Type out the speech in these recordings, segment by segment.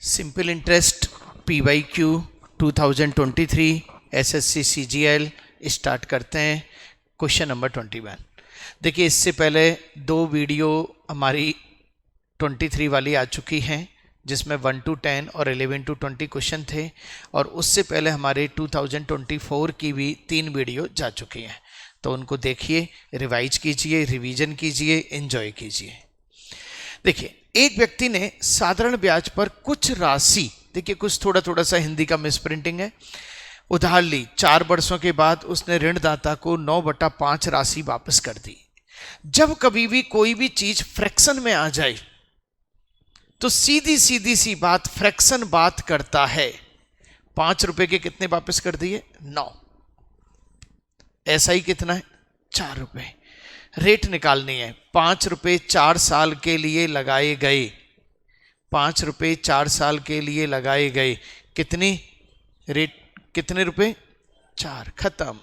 Simple interest PYQ 2023 SSC CGL start करते हैं। Question number 21। देखिए, इससे पहले दो वीडियो हमारी 23 वाली आ चुकी हैं जिसमें 1 to 10 और 11 to 20 क्वेश्चन थे, और उससे पहले हमारे 2024 की भी 3 वीडियो जा चुकी हैं। तो उनको देखिए, रिवाइज कीजिए, रिवीजन कीजिए, एंजॉय कीजिए। देखिए, एक व्यक्ति ने साधारण ब्याज पर कुछ राशि, देखिए कुछ थोड़ा सा हिंदी का मिसप्रिंटिंग है, उधार ली। 4 वर्षों के बाद उसने ऋणदाता को 9/5 राशि वापस कर दी। जब कभी भी कोई भी चीज फ्रैक्शन में आ जाए तो सीधी सी बात फ्रैक्शन बात करता है। 5 रुपए के कितने वापस कर दिए? 9। ऐसा ही कितना है? 4 रुपए। रेट निकालनी है। 5 रुपए 4 साल के लिए लगाए गए। 5 रुपए 4 साल के लिए लगाए गए। कितनी रेट? कितने रुपए? 4। खत्म।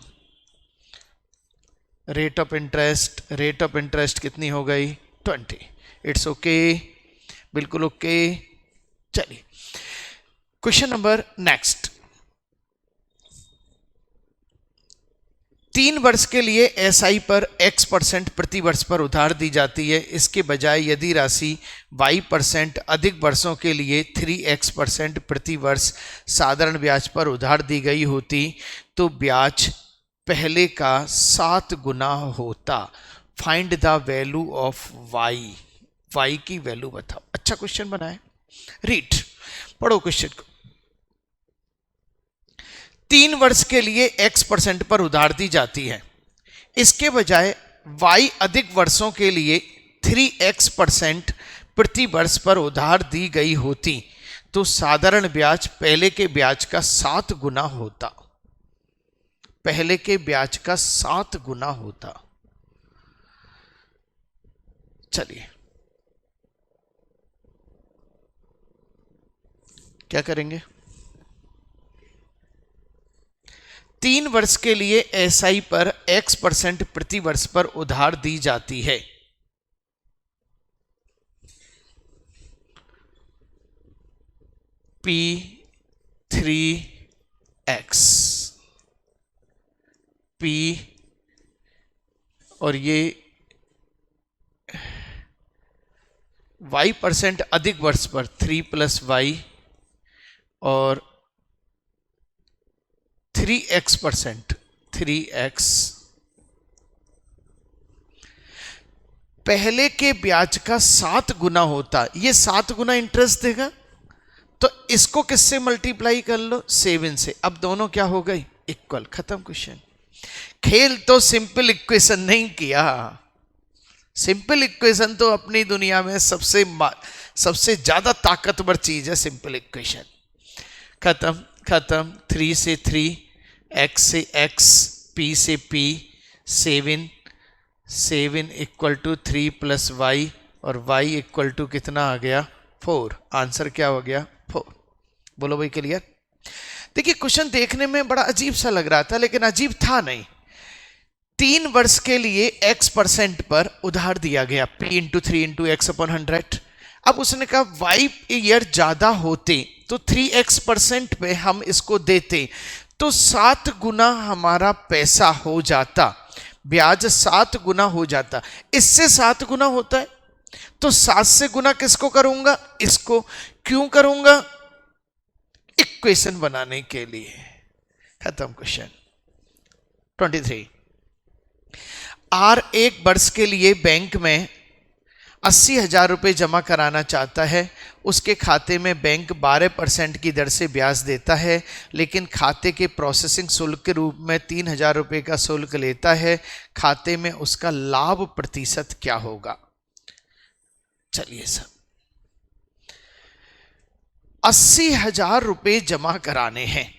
रेट ऑफ इंटरेस्ट कितनी हो गई? 20। इट्स ओके, बिल्कुल ओके। चलिए क्वेश्चन नंबर नेक्स्ट। 3 वर्ष के लिए SI पर X% प्रति वर्ष पर उधार दी जाती है। इसके बजाय यदि राशि Y% अधिक वर्षों के लिए 3X% प्रति वर्ष साधारण ब्याज पर उधार दी गई होती तो ब्याज पहले का 7 गुना होता। Find the value of Y की वैल्यू बताओ। अच्छा क्वेश्चन बनाए। रीड, पढ़ो क्वेश्चन को। 3 वर्ष के लिए X% पर उधार दी जाती है। इसके बजाय Y अधिक वर्षों के लिए 3X% प्रति वर्ष पर उधार दी गई होती तो साधारण ब्याज पहले के ब्याज का 7 गुना होता। पहले के ब्याज का 7 गुना होता। चलिए क्या करेंगे? 3 वर्ष के लिए SI पर X% प्रति वर्ष पर उधार दी जाती है। P3X P और ये Y% अधिक वर्ष पर 3 + Y और 3X% 3X पहले के ब्याज का 7 गुना होता। ये 7 गुना इंटरेस्ट देगा तो इसको किससे मल्टीप्लाई कर लो? 7 से। अब दोनों क्या हो गई? इक्वल। खत्म क्वेश्चन। खेल तो सिंपल इक्वेशन नहीं किया। सिंपल इक्वेशन तो अपनी दुनिया में सबसे ज्यादा ताकतवर चीज है सिंपल इक्वेशन। खत्म। 3 से 3, X से X, P से P, 7 इक्वल टू 3 + Y और Y इक्वल टू कितना आ गया? 4। आंसर क्या हो गया? 4। बोलो भाई, क्लियर? देखिए, क्वेश्चन देखने में बड़ा अजीब सा लग रहा था, लेकिन अजीब था नहीं। 3 वर्ष के लिए X% पर उधार दिया गया, P × 3 × X/100। अब उसने कहा Y ईयर ज्यादा होते तो 3X% पे हम इसको देते तो 7 गुना हमारा पैसा हो जाता। ब्याज 7 गुना हो जाता। इससे 7 गुना होता है तो 7 से गुना किसको करूंगा? इसको। क्यों करूंगा? इक्वेशन बनाने के लिए। खत्म क्वेश्चन। 23। R 1 वर्ष के लिए बैंक में 80,000 रुपये जमा कराना चाहता है। उसके खाते में बैंक 12% की दर से ब्याज देता है, लेकिन खाते के प्रोसेसिंग शुल्क के रूप में 3,000 रुपये का शुल्क लेता है। खाते में उसका लाभ प्रतिशत क्या होगा? चलिए सब 80,000 रुपये जमा कराने हैं।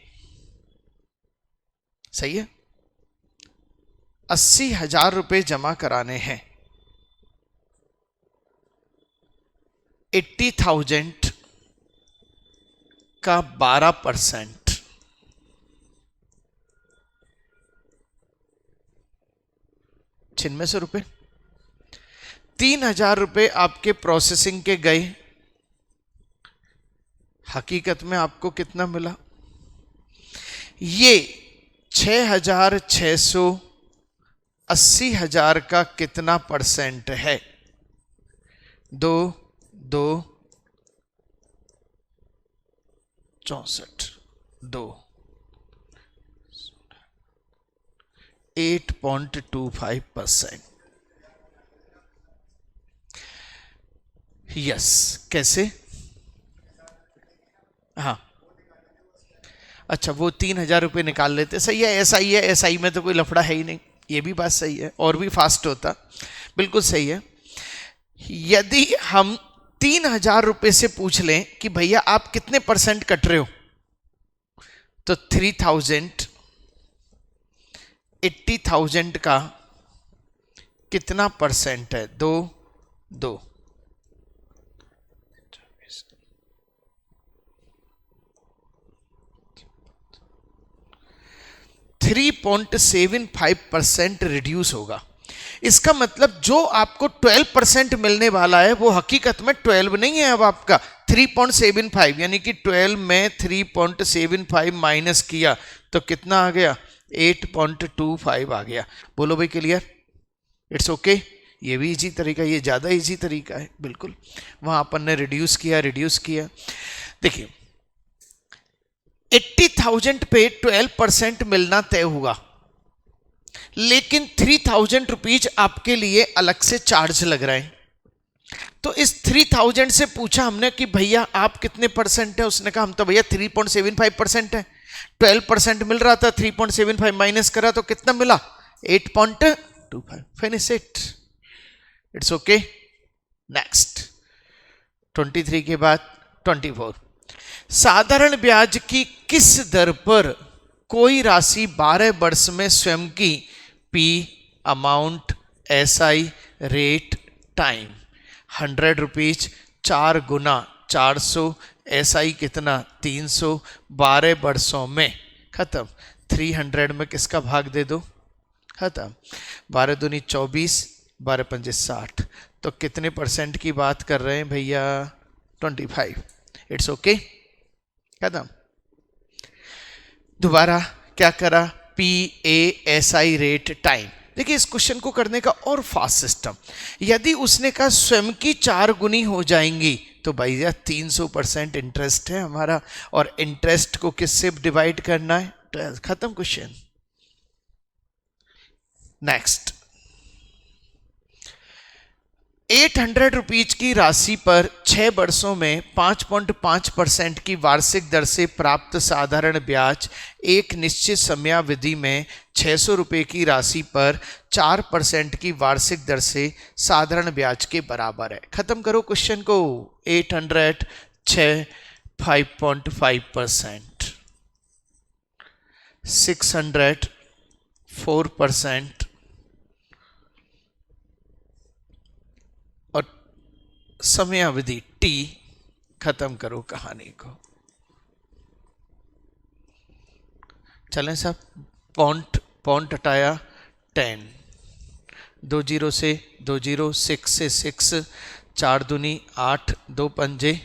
सही है? 80,000 रुपये जमा कराने हैं। 80,000 का 12% 9600 रुपये। 3,000 रुपये आपके प्रोसेसिंग के गए, हकीकत में आपको कितना मिला? ये 6,600 80,000 का कितना परसेंट है? 2 2 64 2 8.25%। यस, कैसे? हाँ, अच्छा, वो 3,000 रुपये निकाल लेते, सही है। एसआई में तो कोई लफड़ा है ही नहीं, ये भी बात सही है, और भी फास्ट होता, बिल्कुल सही है। यदि हम 3,000 रुपये से पूछ लें कि भैया आप कितने परसेंट कट रहे हो, तो 3,000 80,000 का कितना परसेंट है? 2 2 3.75% रिड्यूस होगा। इसका मतलब जो आपको 12% मिलने वाला है वो हकीकत में 12 नहीं है, अब आपका 3.75, यानी कि 12 में 3.75 माइनस किया तो कितना आ गया? 8.25 आ गया। बोलो भाई, क्लियर? It's okay. ये भी इजी तरीका, ये ज़्यादा इजी तरीका है, बिल्कुल। वहाँ अपन ने रिड्यूस किया। देखिए, 80,000 पे 12% मिलना तय हुआ, लेकिन 3,000 रुपीज आपके लिए अलग से चार्ज लग रहे हैं। तो इस 3,000 से पूछा हमने कि भैया आप कितने परसेंट है? उसने कहा हम तो भैया 3.75% है। 12% मिल रहा था, 3.75 माइनस करा तो कितना मिला? 8.25। Finish it, it's okay. Next, 23 के बाद 24। साधारण ब्याज की किस दर पर कोई राशि 12 वर्ष में स्वयं की P, amount, SI, rate, time. 100 rupees 4 गुना 400, एसआई कितना? 300, 12 वर्षों में खत्म। 300 में किसका भाग दे दो? खत्म। 12 दूनी 24, 12 पंजे 60। तो कितने परसेंट की बात कर रहे हैं भैया? 25। इट्स ओके, खत्म। दोबारा क्या करा? P, A, S I, rate, time. देखिए, इस क्वेश्चन को करने का और फास्ट सिस्टम, यदि उसने कहा स्वयं की 4 गुनी हो जाएंगी तो भैया 300% इंटरेस्ट है हमारा, और इंटरेस्ट को किससे डिवाइड करना है? 12। खत्म क्वेश्चन। नेक्स्ट, 800 रुपीज की राशि पर 6 वर्षों में 5.5% की वार्षिक दर से प्राप्त साधारण ब्याज एक निश्चित समयावधि में 600 रुपये की राशि पर 4% की वार्षिक दर से साधारण ब्याज के बराबर है। खत्म करो क्वेश्चन को। 800 6 5.5%, 600 4%, और समयावधि टी। खत्म करो कहानी को। चलें सब। पॉइंट हटाया 10, 2 जीरो से 2 जीरो, 6 से 6, 4 दूनी 8, 2 पंजे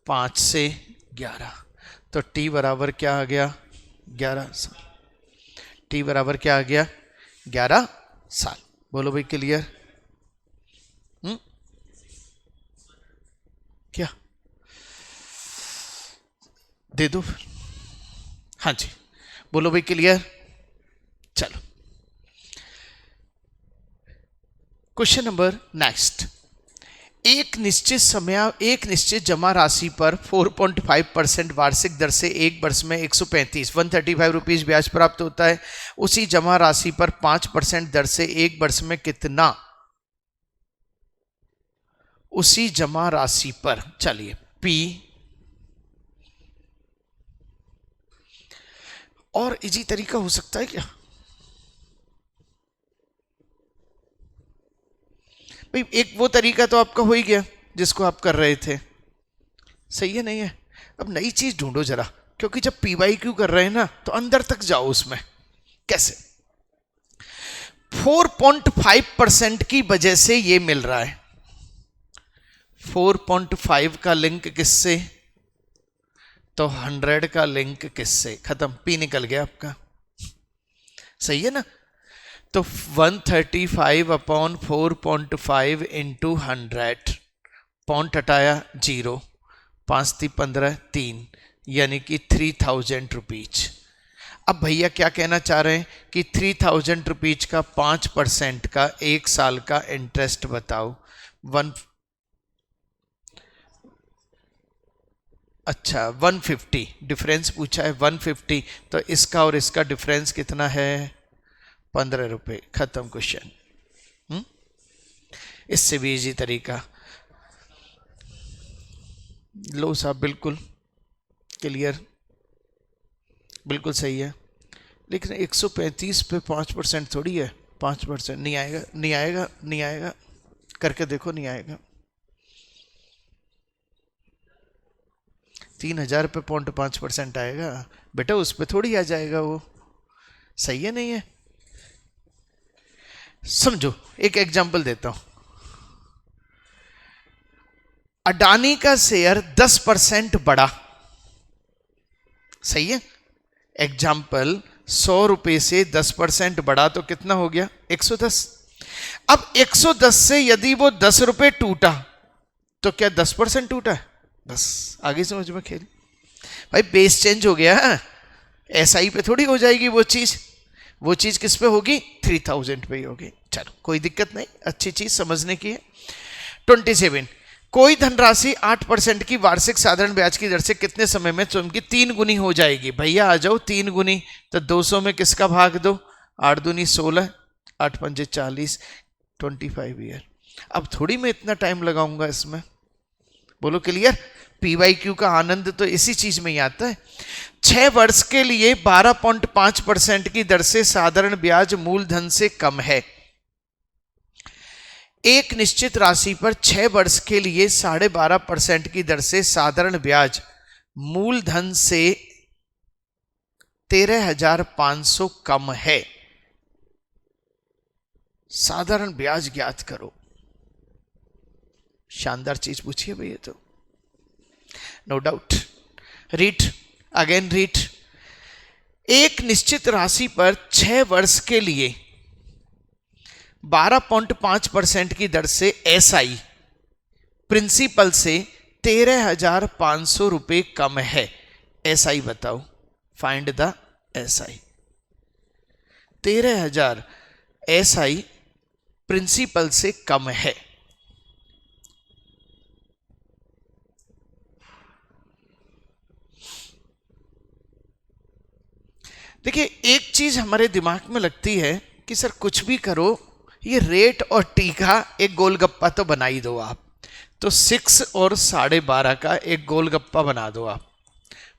5 से 11। तो टी बराबर क्या आ गया? 11 साल। टी बराबर क्या आ गया? 11 साल। बोलो भाई, क्लियर? क्या दे दो? हाँ जी, बोलो भाई, क्लियर? चलो, क्वेश्चन नंबर नेक्स्ट। एक निश्चित जमा राशि पर 4.5% वार्षिक दर से एक वर्ष में 135 रुपीज ब्याज प्राप्त होता है। उसी जमा राशि पर 5% दर से एक वर्ष में कितना? उसी जमा राशि पर, चलिए, पी। और इजी तरीका हो सकता है क्या भाई? एक वो तरीका तो आपका हो ही गया जिसको आप कर रहे थे, सही है नहीं है? अब नई चीज ढूंढो जरा, क्योंकि जब पीवाईक्यू कर रहे हैं ना तो अंदर तक जाओ उसमें। कैसे? 4.5% की वजह से ये मिल रहा है। 4.5 का लिंक किससे, तो 100 का लिंक किससे, खत्म, पी निकल गया आपका, सही है ना। तो 135 अपॉन 4.5 इंटू 100, पॉइंट हटाया 0, 5 × 15 3, यानी कि 3000 रुपीज। अब भैया क्या कहना चाह रहे हैं कि 3000 रुपीज का 5% का 1 साल का इंटरेस्ट बताओ। अच्छा 150 डिफरेंस पूछा है, 150, तो इसका और इसका डिफरेंस कितना है, 15 रुपये, खत्म क्वेश्चन। इससे भी इजी तरीका, लो साहब, बिल्कुल क्लियर, बिल्कुल सही है। लेकिन 135 पे 5% थोड़ी है, 5% नहीं आएगा, नहीं आएगा, नहीं आएगा, करके देखो, नहीं आएगा। 3000 पे 0.5% आएगा बेटा, उस पे थोड़ी आ जाएगा वो, सही है नहीं है। समझो, एक एग्जांपल देता हूं, अडानी का शेयर 10% बढ़ा, सही है। एग्जाम्पल 100 रुपए से 10% बढ़ा तो कितना हो गया, 110। अब 110 से यदि वो 10 रुपए टूटा तो क्या 10% टूटा है, बस आगे समझ में खेल भाई, बेस चेंज हो गया, एसआई पे थोड़ी हो जाएगी वो चीज किस पे होगी, 3000 पे ही होगी। चलो कोई दिक्कत नहीं, अच्छी चीज समझने की है। 27, कोई धनराशि 8% की वार्षिक साधारण ब्याज की दर से कितने समय में स्वयं की 3 गुनी हो जाएगी। भैया आ जाओ, 3 गुनी तो 200 में किसका भाग दो, 8 दूनी 16, 8 पंजे 40, 25 ईयर। अब थोड़ी मैं इतना टाइम लगाऊंगा इसमें, बोलो क्लियर। PYQ का आनंद तो इसी चीज में ही आता है। 6 वर्ष के लिए 12.5% की दर से साधारण ब्याज मूलधन से कम है। एक निश्चित राशि पर 6 वर्ष के लिए 12.5% की दर से साधारण ब्याज मूलधन से 13,500 कम है। साधारण ब्याज ज्ञात करो। शानदार चीज पूछी है भैया, तो no doubt. Read again, read. एक निश्चित राशि पर 6 वर्ष के लिए 12.5% की दर से एसआई प्रिंसिपल से 13,500 रुपए कम है। एसआई बताओ, find the SI. 13,000 SI principal से कम है। देखिए, एक चीज हमारे दिमाग में लगती है कि सर कुछ भी करो, ये रेट और टी का एक गोलगप्पा तो बना ही दो आप। तो 6 और 12.5 का एक गोलगप्पा बना दो आप।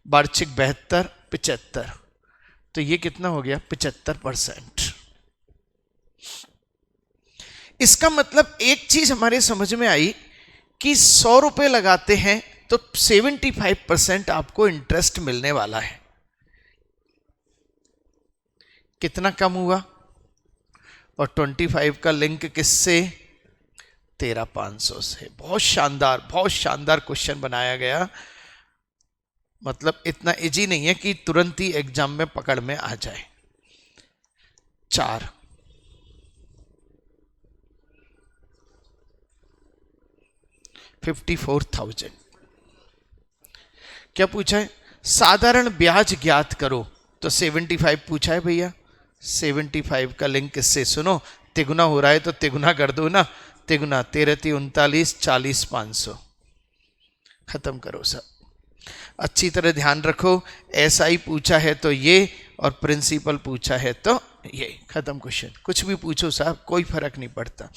वार्षिक 72, 75, तो ये कितना हो गया, 75%। इसका मतलब एक चीज हमारे समझ में आई कि 100 रुपए लगाते हैं तो 75% आपको इंटरेस्ट मिलने वाला है। कितना कम हुआ, और 25 का लिंक किससे, 13,500 से। बहुत शानदार, बहुत शानदार क्वेश्चन बनाया गया। मतलब इतना इजी नहीं है कि तुरंत ही एग्जाम में पकड़ में आ जाए। 4, $54,000। क्या पूछा है, साधारण ब्याज ज्ञात करो। तो 75 पूछा है भैया। 75 का लिंक किससे, सुनो, तिगुना हो रहा है तो तिगुना कर दो ना। तिगुना 13 × 39, 40, 500। खत्म करो सब। अच्छी तरह ध्यान रखो, एसआई पूछा है तो ये, और प्रिंसिपल पूछा है तो ये। खत्म क्वेश्चन। कुछ भी पूछो साहब, कोई फर्क नहीं पड़ता।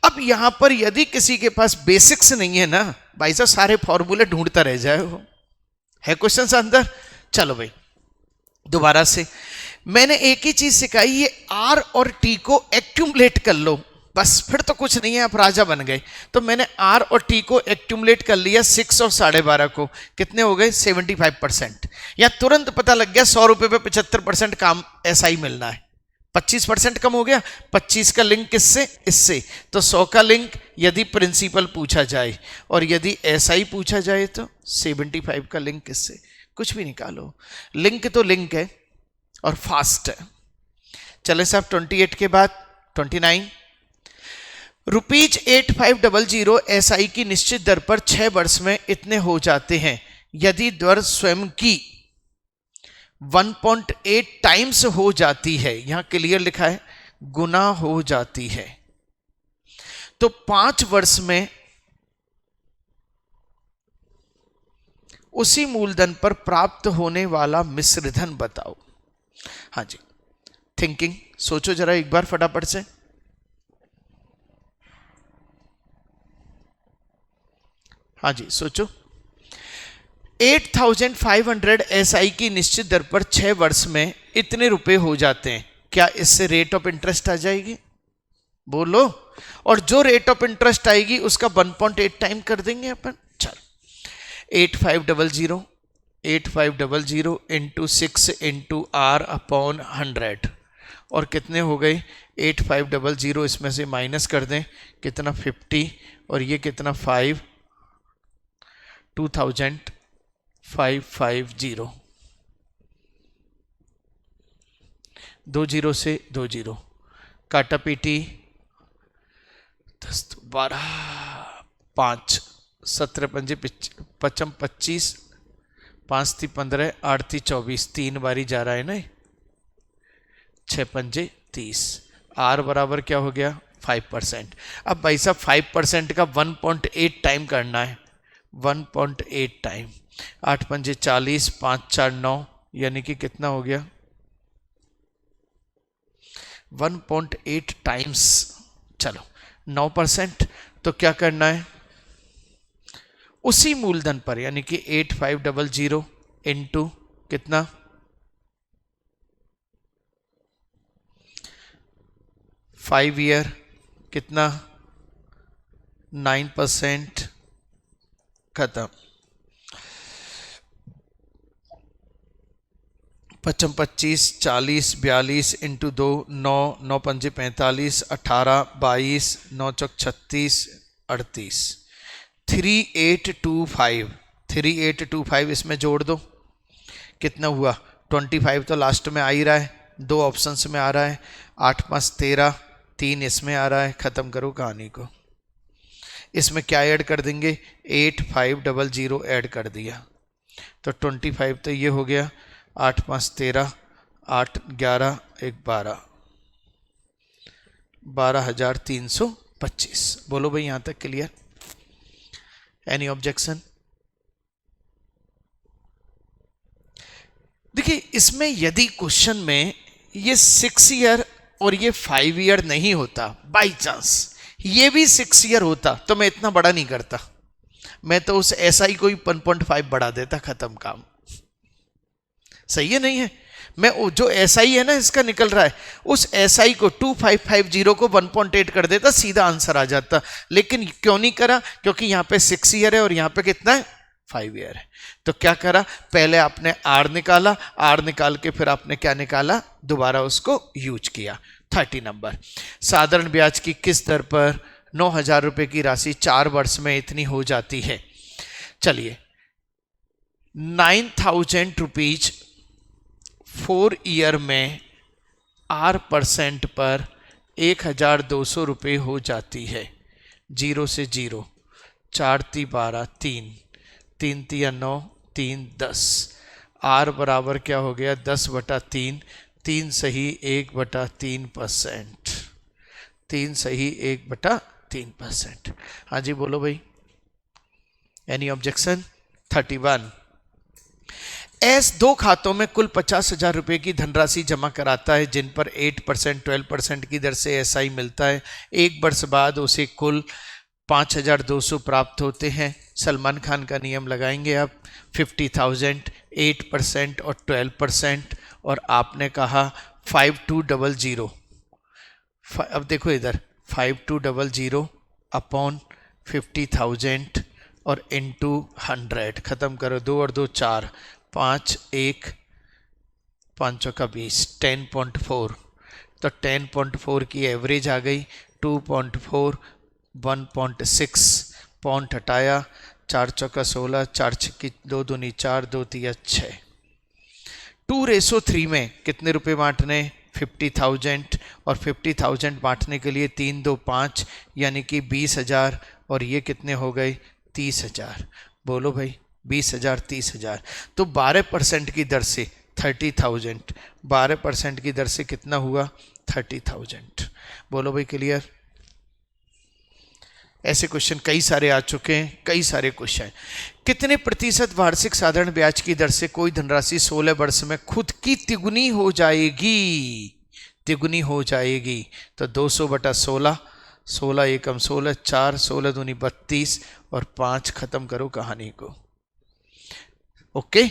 अब यहां पर यदि किसी के पास बेसिक्स नहीं है ना भाई साहब, सारे फॉर्मूले ढूंढता रह जाए वो है क्वेश्चन अंदर। चलो भाई, दोबारा से मैंने एक ही चीज सिखाई, ये आर और टी को एक्यूमुलेट कर लो, बस फिर तो कुछ नहीं है, आप राजा बन गए। तो मैंने आर और टी को एक्यूमुलेट कर लिया, 6 और 12.5 को, कितने हो गए, 75%। या तुरंत पता लग गया 100 रुपए पे 75% काम एसआई मिलना है। 25% कम हो गया, 25 का लिंक किससे, इससे, तो 100 का लिंक यदि प्रिंसिपल पूछा जाए और यदि एसआई पूछा जाए तो 75 का लिंक किससे, कुछ भी निकालो, लिंक तो लिंक है और फास्ट है। चले साहब 28 के बाद 29, ₹8500 एसआई की निश्चित दर पर 6 वर्ष में इतने हो जाते हैं यदि दर स्वयं की 1.8 टाइम्स हो जाती है, यहां क्लियर लिखा है गुना हो जाती है, तो 5 वर्ष में उसी मूलधन पर प्राप्त होने वाला मिश्र धन बताओ। हाँ जी, थिंकिंग, सोचो जरा एक बार फटाफट से। हाँ जी सोचो। 8500 एसआई की निश्चित दर पर 6 वर्ष में इतने रुपए हो जाते हैं, क्या इससे रेट ऑफ इंटरेस्ट आ जाएगी, बोलो, और जो रेट ऑफ इंटरेस्ट आएगी उसका 1.8 टाइम कर देंगे अपन। चलो 8500 इंटू 6 इंटू आर अपॉन 100, और कितने हो गए 8500, इसमें से माइनस कर दें कितना 50, और ये कितना 5, 2550, 2 जीरो से 2 जीरो, काटा पीटी 10 12 5 17 पंजे 55 25 5 थी 15 8 थी 24, 3 बारी जा रहा है ना, 6 पंजे 30, आर बराबर क्या हो गया 5%। अब भाई साहब 5% का 1.8 टाइम करना है, 1.8 टाइम, 8 पंजे 40, 5 4 9, यानी कि कितना हो गया 1.8 टाइम्स। चलो 9%, तो क्या करना है उसी मूलधन पर, यानी कि 8500 इंटू कितना 5 ईयर, कितना 9%, खत्म। 55 25 40 42 इंटू 2 9, 9 पंजे 45, 18 22, 9 चौक 36 38, 3825 इसमें जोड़ दो, कितना हुआ 25, तो लास्ट में आ ही रहा है, 2 ऑप्शंस में आ रहा है, 8 5 13, 3 इसमें आ रहा है, खत्म करो कहानी को। इसमें क्या ऐड कर देंगे 8500 ऐड कर दिया, तो 25, तो ये हो गया 8 5 13, 8 11 1 12, 12,325। बोलो भाई यहां तक क्लियर, एनी ऑब्जेक्शन? देखिए इसमें यदि क्वेश्चन में ये 6 ईयर और ये 5 ईयर नहीं होता, बाई चांस ये भी 6 ईयर होता, तो मैं इतना बड़ा नहीं करता, मैं तो उस एसआई को ही 1.5 बढ़ा देता, खत्म काम। सही है नहीं है? मैं जो एसआई है ना इसका निकल रहा है, उस एसआई को 2550 को 1.8 कर देता, सीधा आंसर आ जाता। लेकिन क्यों नहीं करा? क्योंकि यहां पे 6 ईयर है और यहां पे कितना है 5 ईयर है। तो क्या करा, पहले आपने आर निकाला, आर निकाल के फिर आपने क्या निकाला, दोबारा उसको यूज किया। 30 नंबर, साधारण ब्याज की किस दर पर 9,000 रुपए की राशि 4 वर्ष में इतनी हो जाती है? चलिए 9,000 रुपीज 4 ईयर में R% पर 1,200 रुपये हो जाती है, 0 से 0, 4 × 12 3, 3 × 9 3 10, R बराबर क्या हो गया 10/3, 3 सही 1/3%, 3 सही 1/3%। हाँ जी बोलो भाई, एनी ऑब्जेक्शन? 31, एस 2 खातों में कुल 50,000 रुपए की धनराशि जमा कराता है जिन पर 8% 12% की दर से एसआई मिलता है। 1 वर्ष बाद उसे कुल 5,200 प्राप्त होते हैं। सलमान खान का नियम लगाएंगे आप, 50,000, 8% और 12%, और आपने कहा 5200। अब देखो इधर 5200 अपॉन 50,000 और इंटू 100, खत्म करो, 2 और 2 4, 5 1 5 का 20, 10.4, तो 10.4 की एवरेज आ गई, 2.4, 1.6 पॉइंट हटाया, 4 चौका 16, 4 छक्की 2 दूनी 4, 2 तिया 6। 2:3 में कितने रुपए बांटने? 50,000, और 50,000 बांटने के लिए 3 2 5 यानी कि 20,000, और ये कितने हो गए? 30,000। बोलो भाई 20,000 30,000, तो 12% की दर से 30,000, 12% की दर से कितना हुआ? 30,000। बोलो भाई क्लियर? ऐसे क्वेश्चन कई सारे आ चुके हैं, कई सारे क्वेश्चन। कितने प्रतिशत वार्षिक साधारण ब्याज की दर से कोई धनराशि 16 वर्ष में खुद की तिगुनी हो जाएगी? तिगुनी हो जाएगी तो 200/16, 16 एकम 16, 4 16 दूनी 32, और 5 खत्म करो कहानी को। ओके,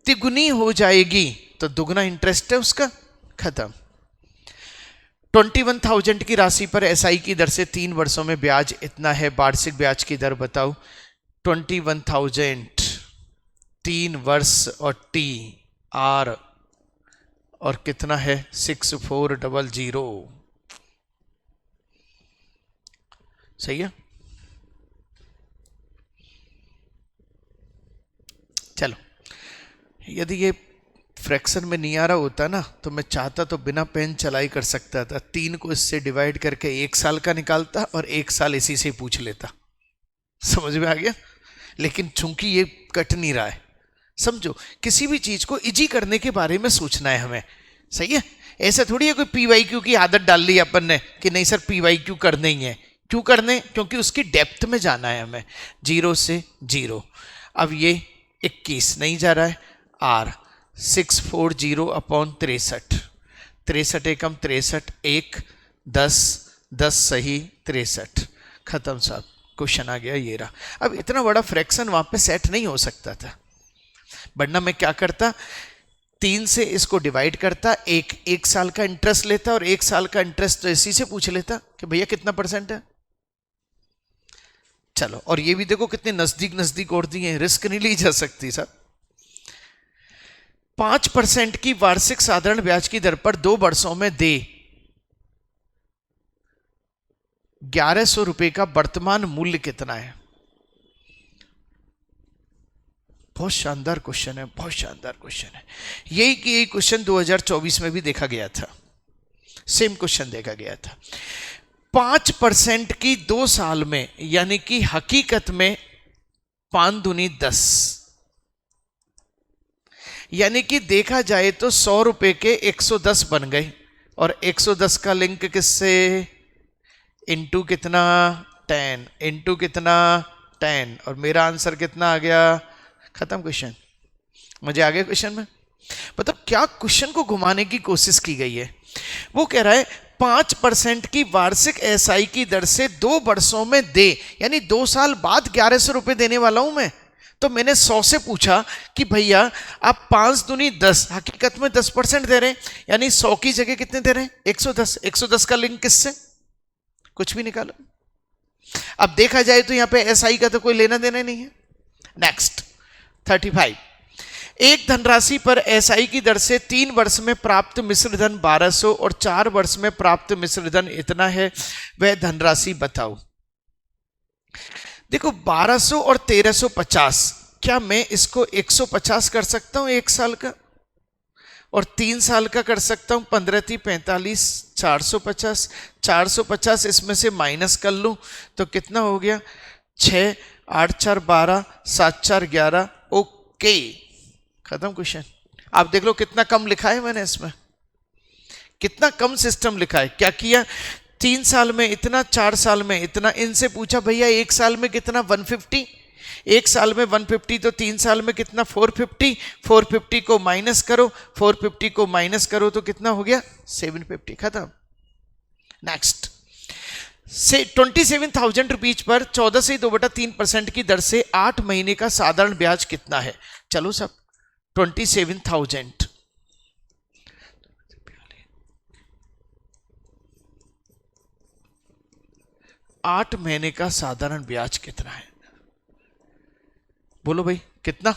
तिगुनी हो जाएगी तो दुगना इंटरेस्ट है उसका, खत्म। 21,000 की राशि पर एसआई की दर से 3 वर्षों में ब्याज इतना है, वार्षिक ब्याज की दर बताओ। 21,000 3 वर्ष और टी आर और कितना है? 6400। सही है। चलो, यदि ये फ्रैक्शन में नहीं आ रहा होता ना तो मैं चाहता तो बिना पेन चलाई कर सकता था, 3 को इससे डिवाइड करके 1 साल का निकालता और 1 साल इसी से पूछ लेता। समझ में आ गया? लेकिन चूंकि ये कट नहीं रहा है, समझो किसी भी चीज को इजी करने के बारे में सोचना है हमें। सही है, ऐसा थोड़ी है कोई पीवाईक्यू की आदत डाल ली अपन ने कि नहीं सर पीवाईक्यू करने ही है। क्यों करने? क्योंकि उसकी डेप्थ में जाना है हमें, 0 से 0। अब ये 21 नहीं जा रहा है, आर 640/63, 63 एकम 63, 1 10 10 सही 63, खत्म साहब, क्वेश्चन आ गया ये रहा। अब इतना बड़ा फ्रैक्शन वहां पे सेट नहीं हो सकता था, वरना मैं क्या करता? 3 से इसको डिवाइड करता, एक साल का इंटरेस्ट लेता, और 1 साल का इंटरेस्ट तो इसी से पूछ लेता कि भैया कितना % है। चलो, और ये भी देखो कितने नजदीक नजदीक और दिए, रिस्क नहीं ली जा सकती साहब। 5% की वार्षिक साधारण ब्याज की दर पर 2 वर्षों में दे 1100 रुपए का वर्तमान मूल्य कितना है? बहुत शानदार क्वेश्चन है, बहुत शानदार क्वेश्चन है। यही क्वेश्चन 2024 में भी देखा गया था, सेम क्वेश्चन देखा गया था। 5% की 2 साल में, यानी कि हकीकत में 5 दूनी 10, यानी कि देखा जाए तो 100 रुपए के 110 बन गए, और 110 का लिंक किससे? इंटू कितना? 10, इंटू कितना? 10, और मेरा आंसर कितना आ गया? खत्म क्वेश्चन। मुझे आ गया क्वेश्चन में? मतलब क्या क्वेश्चन को घुमाने की कोशिश की गई है। वो कह रहा है 5% की वार्षिक एसआई की दर से 2 वर्षों में दे, यानी 2 साल बाद 1100 रुपए देने वाला हूं मैं। तो मैंने 100 से पूछा कि भैया आप 5 दूनी 10, हकीकत में 10% दे रहे हैं, यानी 100 की जगह कितने दे रहे हैं? 110। 110 का लिंक किससे? कुछ भी निकालो। अब देखा जाए तो यहां पे एसआई का तो कोई लेना देना नहीं है। नेक्स्ट 35, एक धनराशि पर एसआई की दर से 3 वर्ष में प्राप्त मिश्र धन 1200 और 4 वर्ष में प्राप्त मिश्र धन इतना है, वह धनराशि बताओ। देखो 1200 और 1350, क्या मैं इसको 150 कर सकता हूं 1 साल का, और 3 साल का कर सकता हूं 15 × 45, 450। 450 इसमें से माइनस कर लूं तो कितना हो गया? 6 8 4 12, 7 4 11। ओके, खत्म क्वेश्चन। आप देख लो कितना कम लिखा है मैंने इसमें, कितना कम सिस्टम लिखा है। क्या किया? 3 साल में इतना, 4 साल में इतना। इनसे पूछा भैया 1 साल में कितना? 150। 1 साल में 150 तो 3 साल में कितना? 450। 450 को माइनस करो, 450 को माइनस करो तो कितना हो गया? 750। खत्म। नेक्स्ट से 27,000 रुपीज पर 14 से 2/3% की दर से 8 महीने का साधारण ब्याज कितना है? चलो सब 27,000, 8 महीने का साधारण ब्याज कितना है? बोलो भाई कितना?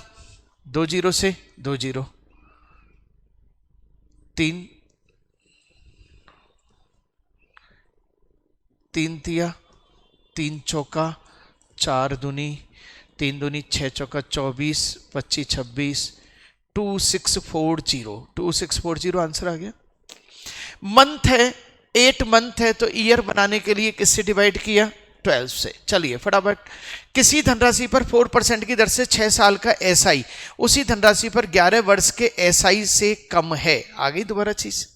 2 0 से 2 0, 3 3 तिया 3 चौका 4 दूनी 3 दूनी 6 चौका 24 25 26 2640 आंसर आ गया। मंथ है 8 मंथ है तो ईयर बनाने के लिए किससे डिवाइड किया 12 से। चलिए फटाफट, किसी धनराशि पर 4% की दर से 6 साल का एसआई उसी धनराशि पर 11 वर्ष के एसआई से कम है। आ गई दोबारा चीज,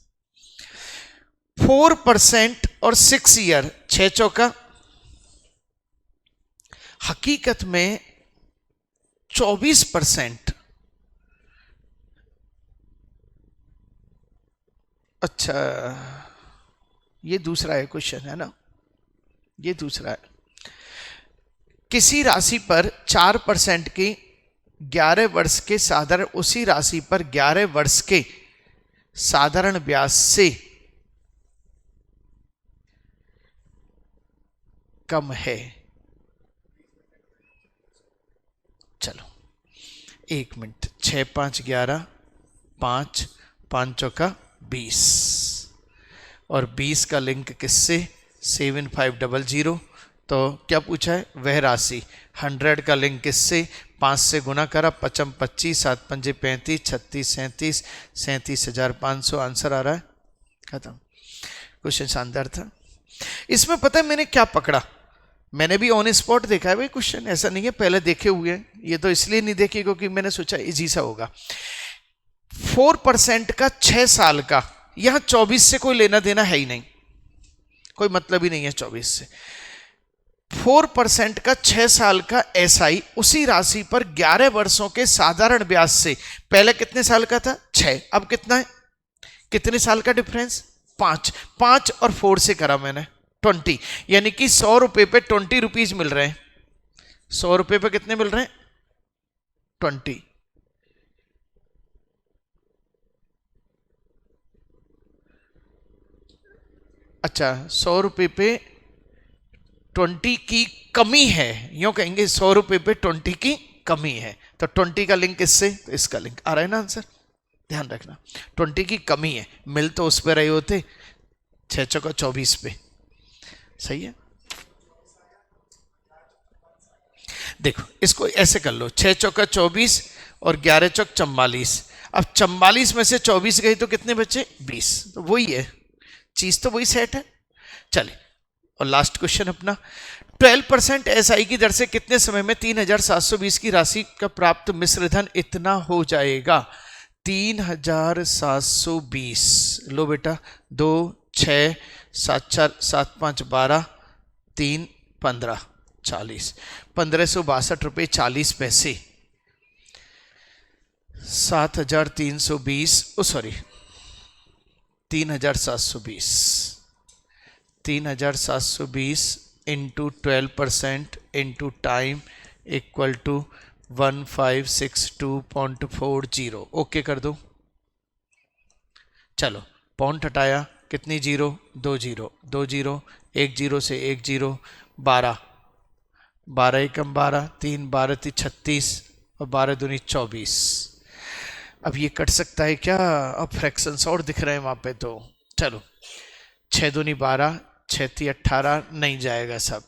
4% और 6 ईयर 6 चौका, हकीकत में 24%। अच्छा ये दूसरा है क्वेश्चन है ना, ये दूसरा है। किसी राशि पर 4% की 11 वर्ष के साधारण उसी राशि पर 11 वर्ष के साधारण ब्याज से कम है। चलो 1 मिनट, 6 5 11 5 5 चौका 20 और 20 का लिंक किससे 7500। तो क्या पूछा है वह राशि। 100 का लिंक किससे 5 से गुना करा 55 25 7 पंजे 35 36 37 37,500 आंसर आ रहा है। खत्म, क्वेश्चन शानदार था। इसमें पता है मैंने क्या पकड़ा, मैंने भी ऑन स्पॉट देखा है भाई क्वेश्चन, ऐसा नहीं है पहले देखे हुए हैं। ये तो इसलिए नहीं देखे क्योंकि मैंने सोचा इजी सा होगा। 4% का 6 साल का, यहां 24 से कोई लेना देना है ही नहीं, कोई मतलब ही नहीं है 24 से। 4% का 6 साल का एसआई उसी राशि पर 11 वर्षों के साधारण ब्याज से, पहले कितने साल का था 6, अब कितना है, कितने साल का डिफरेंस 5 5 और 4 से करा मैंने 20, यानी कि 100 रुपए पे 20 रुपीज मिल रहे हैं। 100 रुपए पे कितने मिल रहे हैं 20। अच्छा 100 रुपए पे 20 की कमी है, यूं कहेंगे 100 रुपए पे 20 की कमी है। तो 20 का लिंक इससे, तो इसका लिंक आ रहा है ना आंसर, ध्यान रखना 20 की कमी है, मिल तो उस पे रहे होते 6 चौका 24 पे। सही है, देखो इसको ऐसे कर लो, 6 चौका 24 और 11 चौक 44। अब 44 में से 24 गई तो कितने बचे 20, तो वही है चीज, तो वही सेट है। चले और लास्ट क्वेश्चन अपना, 12% एसआई की दर से कितने समय में 3720 की राशि का प्राप्त मिश्र धन इतना हो जाएगा। 3720, लो बेटा 2 6 7 4 7 5 12 3 15 40, 1562 रुपये 40 पैसे। 7320, oh sorry 3720 into 12% into time equal to 1562.40। Okay कर दो। चलो पॉइंट हटाया, कितनी जीरो 2 जीरो 2 जीरो, 1 जीरो से 1 जीरो, 12 12 एकम 12 3 12 36 और 12 दूनी 24। अब ये कट सकता है क्या, अब फ्रैक्शंस और दिख रहे हैं वहां पे, तो चलो 6 दूनी 12 6 ती 18 नहीं जाएगा सब,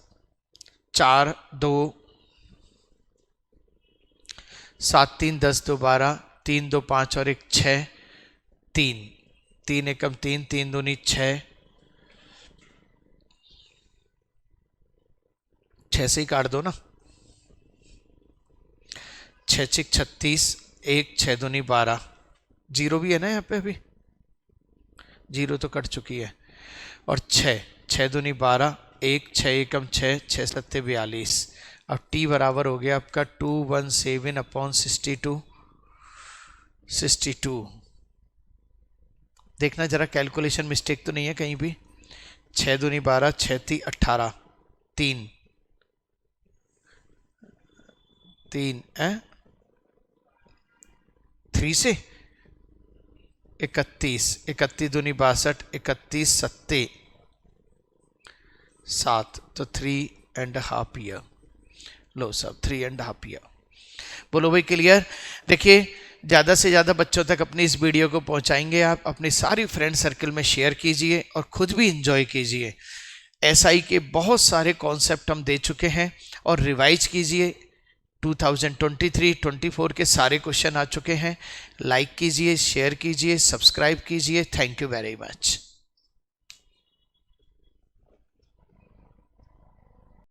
4 2 7 3 10 2 12 3 2 5 और 1 6 3 3 एकम 3 3 दूनी 6 6 से ही काट दो ना, 6 6 36 1 6 दूनी 12, जीरो भी है ना यहाँ पे, अभी जीरो तो कट चुकी है, और 6 6 दूनी 12 1 6 एकम 6 6 सत्ते 42। अब टी बराबर हो गया आपका 217/62। देखना जरा कैलकुलेशन मिस्टेक तो नहीं है कहीं भी। 6 दूनी 12 6 ती 18 3 3 3 से 31 31 दूनी 62 31 सत्ते 7, तो 3.5 ईयर। लो सब 3.5 ईयर। बोलो भाई क्लियर। देखिए ज़्यादा से ज़्यादा बच्चों तक अपनी इस वीडियो को पहुंचाएंगे आप, अपनी सारी फ्रेंड सर्कल में शेयर कीजिए और खुद भी इंजॉय कीजिए। एसआई के बहुत सारे कॉन्सेप्ट हम दे चुके हैं और रिवाइज कीजिए। 2023-24 के सारे क्वेश्चन आ चुके हैं। लाइक कीजिए, शेयर कीजिए, सब्सक्राइब कीजिए। Thank you very much.